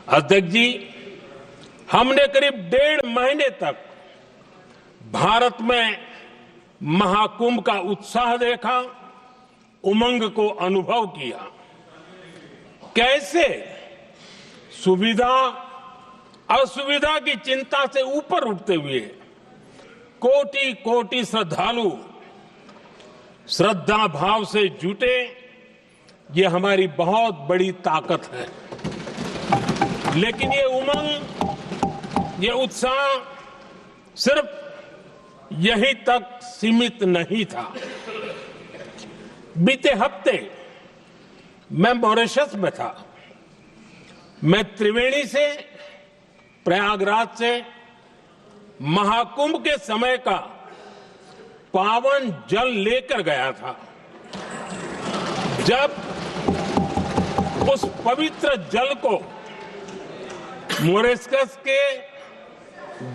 अध्यक्ष जी, हमने करीब 1.5 महीने तक भारत में महाकुंभ का उत्साह देखा, उमंग को अनुभव किया। कैसे सुविधा असुविधा की चिंता से ऊपर उठते हुए कोटि कोटि श्रद्धालु श्रद्धा भाव से जुटे, ये हमारी बहुत बड़ी ताकत है। लेकिन ये उमंग, ये उत्साह सिर्फ यहीं तक सीमित नहीं था। बीते हफ्ते मैं मॉरिशस में था। मैं त्रिवेणी से, प्रयागराज से महाकुंभ के समय का पावन जल लेकर गया था। जब उस पवित्र जल को मॉरिशस के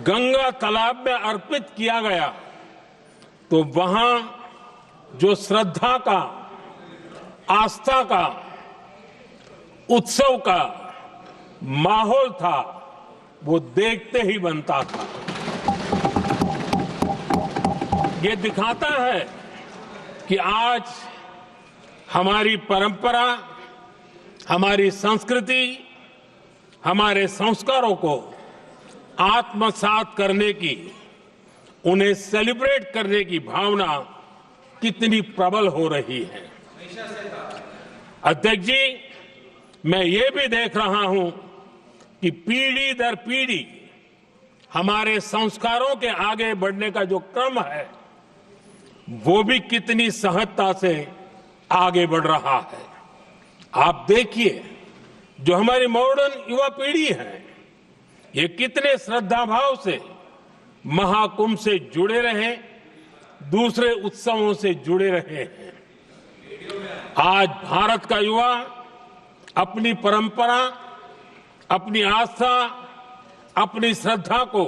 गंगा तालाब में अर्पित किया गया, तो वहां जो श्रद्धा का, आस्था का, उत्सव का माहौल था, वो देखते ही बनता था। ये दिखाता है कि आज हमारी परंपरा, हमारी संस्कृति, हमारे संस्कारों को आत्मसात करने की, उन्हें सेलिब्रेट करने की भावना कितनी प्रबल हो रही है। अध्यक्ष जी, मैं ये भी देख रहा हूं कि पीढ़ी दर पीढ़ी हमारे संस्कारों के आगे बढ़ने का जो क्रम है, वो भी कितनी सहजता से आगे बढ़ रहा है। आप देखिए, जो हमारी मॉडर्न युवा पीढ़ी है, ये कितने श्रद्धा भाव से महाकुंभ से जुड़े रहे, दूसरे उत्सवों से जुड़े रहे हैं। आज भारत का युवा अपनी परंपरा, अपनी आस्था, अपनी श्रद्धा को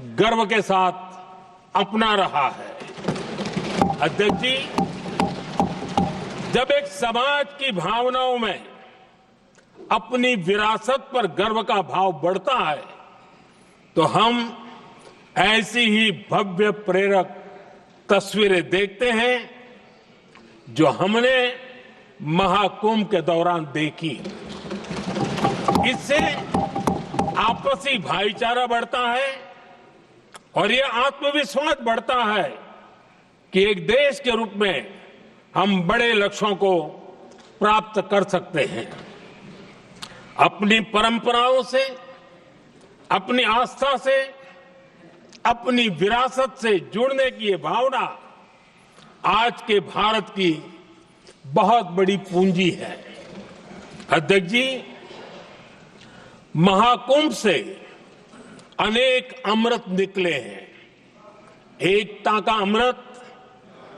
गर्व के साथ अपना रहा है। अध्यक्ष जी, जब एक समाज की भावनाओं में अपनी विरासत पर गर्व का भाव बढ़ता है, तो हम ऐसी ही भव्य प्रेरक तस्वीरें देखते हैं जो हमने महाकुंभ के दौरान देखी। इससे आपसी भाईचारा बढ़ता है और ये आत्मविश्वास बढ़ता है कि एक देश के रूप में हम बड़े लक्ष्यों को प्राप्त कर सकते हैं। अपनी परंपराओं से, अपनी आस्था से, अपनी विरासत से जुड़ने की ये भावना आज के भारत की बहुत बड़ी पूंजी है। अध्यक्ष जी, महाकुंभ से अनेक अमृत निकले हैं। एकता का अमृत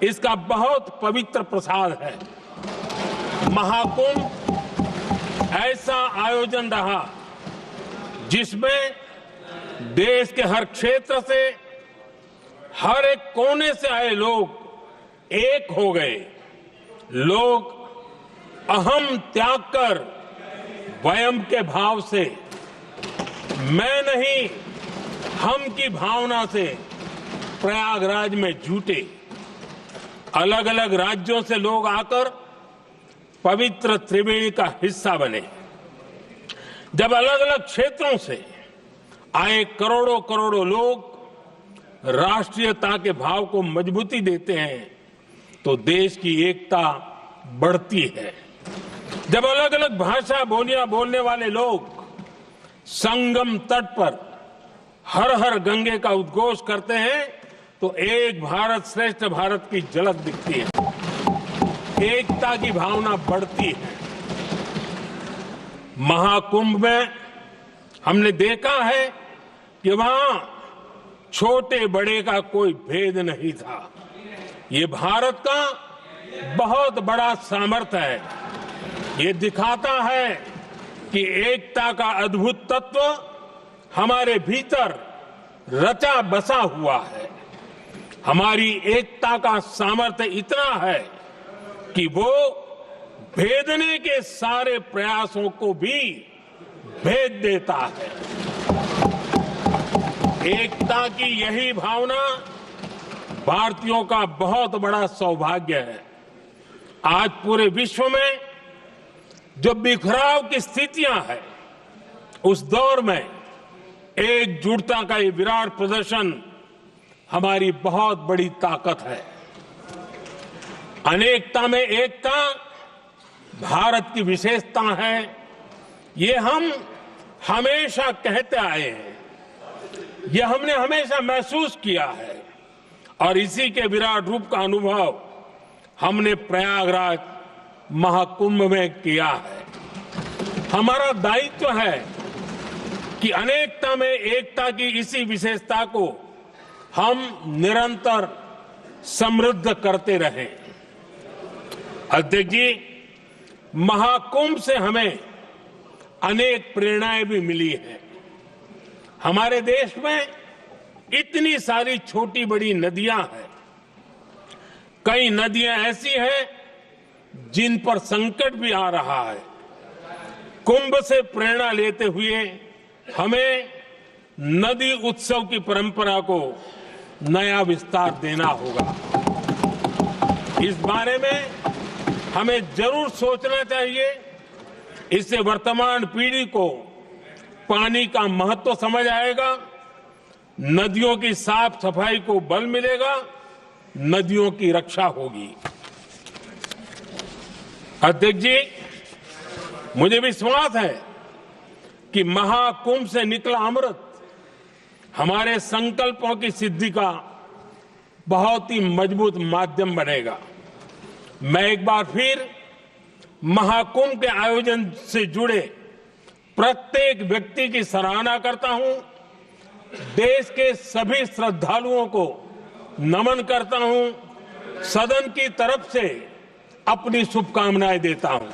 इसका बहुत पवित्र प्रसाद है। महाकुंभ ऐसा आयोजन रहा जिसमें देश के हर क्षेत्र से, हर एक कोने से आए लोग एक हो गए। लोग अहम त्याग कर वयम के भाव से, मैं नहीं हम की भावना से प्रयागराज में जुटे। अलग अलग राज्यों से लोग आकर पवित्र त्रिवेणी का हिस्सा बने। जब अलग अलग क्षेत्रों से आए करोड़ों करोड़ों लोग राष्ट्रीयता के भाव को मजबूती देते हैं, तो देश की एकता बढ़ती है। जब अलग अलग भाषा बोलियां बोलने वाले लोग संगम तट पर हर हर गंगे का उद्घोष करते हैं, तो एक भारत श्रेष्ठ भारत की झलक दिखती है। एकता की भावना बढ़ती है। महाकुंभ में हमने देखा है कि वहां छोटे बड़े का कोई भेद नहीं था। ये भारत का बहुत बड़ा सामर्थ्य है। ये दिखाता है कि एकता का अद्भुत तत्व हमारे भीतर रचा बसा हुआ है। हमारी एकता का सामर्थ्य इतना है कि वो भेदने के सारे प्रयासों को भी भेद देता है। एकता की यही भावना भारतीयों का बहुत बड़ा सौभाग्य है। आज पूरे विश्व में जो बिखराव की स्थितियां हैं, उस दौर में एकजुटता का ये विराट प्रदर्शन हमारी बहुत बड़ी ताकत है। अनेकता में एकता भारत की विशेषता है, ये हम हमेशा कहते आए हैं, ये हमने हमेशा महसूस किया है और इसी के विराट रूप का अनुभव हमने प्रयागराज महाकुंभ में किया है। हमारा दायित्व है कि अनेकता में एकता की इसी विशेषता को हम निरंतर समृद्ध करते रहें। अध्यक्ष जी, महाकुंभ से हमें अनेक प्रेरणाएं भी मिली हैं। हमारे देश में इतनी सारी छोटी बड़ी नदियां हैं, कई नदियां ऐसी हैं जिन पर संकट भी आ रहा है। कुंभ से प्रेरणा लेते हुए हमें नदी उत्सव की परंपरा को नया विस्तार देना होगा। इस बारे में हमें जरूर सोचना चाहिए। इससे वर्तमान पीढ़ी को पानी का महत्व समझ आएगा, नदियों की साफ सफाई को बल मिलेगा, नदियों की रक्षा होगी। अध्यक्ष जी, मुझे विश्वास है कि महाकुंभ से निकला अमृत हमारे संकल्पों की सिद्धि का बहुत ही मजबूत माध्यम बनेगा। मैं एक बार फिर महाकुंभ के आयोजन से जुड़े प्रत्येक व्यक्ति की सराहना करता हूं, देश के सभी श्रद्धालुओं को नमन करता हूं, सदन की तरफ से अपनी शुभकामनाएं देता हूं।